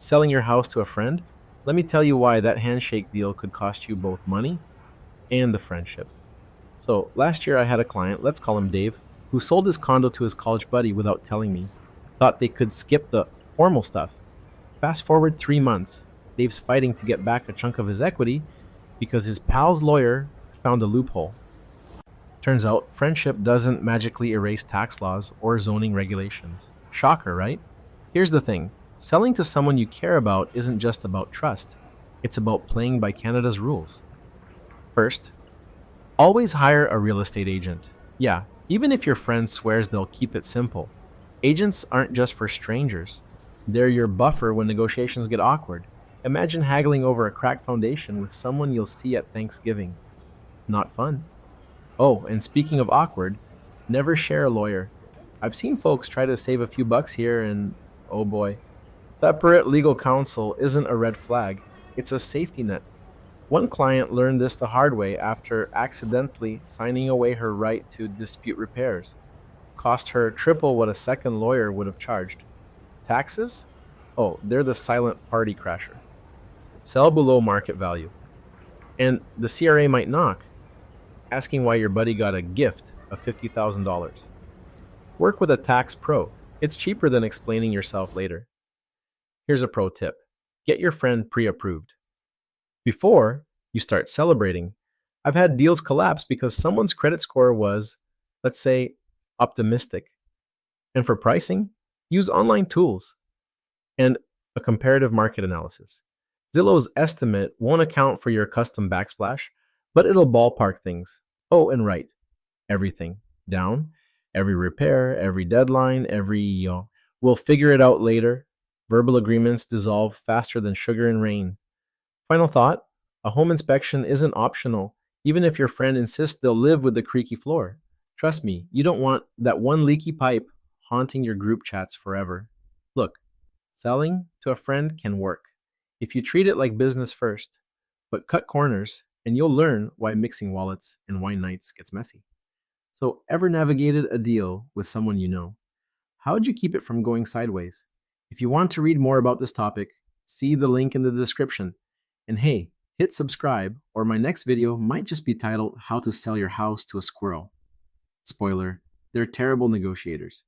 Selling your house to a friend? Let me tell you why that handshake deal could cost you both money and the friendship. So, last year I had a client, let's call him Dave, who sold his condo to his college buddy without telling me. Thought they could skip the formal stuff. Fast forward 3 months. Dave's fighting to get back a chunk of his equity because his pal's lawyer found a loophole. Turns out, friendship doesn't magically erase tax laws or zoning regulations. Shocker, right? Here's the thing, selling to someone you care about isn't just about trust, it's about playing by Canada's rules. First, always hire a real estate agent. Yeah, even if your friend swears they'll keep it simple. Agents aren't just for strangers, they're your buffer when negotiations get awkward. Imagine haggling over a cracked foundation with someone you'll see at Thanksgiving. Not fun. Oh, and speaking of awkward, never share a lawyer. I've seen folks try to save a few bucks here and oh boy. Separate legal counsel isn't a red flag, it's a safety net. One client learned this the hard way after accidentally signing away her right to dispute repairs. Cost her triple what a second lawyer would have charged. Taxes? Oh, they're the silent party crasher. Sell below market value. And the CRA might knock, asking why your buddy got a gift of $50,000. Work with a tax pro. It's cheaper than explaining yourself later. Here's a pro tip. Get your friend pre-approved. Before you start celebrating, I've had deals collapse because someone's credit score was, let's say, optimistic. And for pricing, use online tools and a comparative market analysis. Zillow's estimate won't account for your custom backsplash, but it'll ballpark things. Oh, and write everything down, every repair, every deadline, we'll figure it out later. Verbal agreements dissolve faster than sugar and rain. Final thought, a home inspection isn't optional, even if your friend insists they'll live with the creaky floor. Trust me, you don't want that one leaky pipe haunting your group chats forever. Look, selling to a friend can work if you treat it like business first, but cut corners and you'll learn why mixing wallets and wine nights gets messy. So, ever navigated a deal with someone you know? How'd you keep it from going sideways? If you want to read more about this topic, see the link in the description. And hey, hit subscribe, or my next video might just be titled How to Sell Your House to a Squirrel. Spoiler, they're terrible negotiators.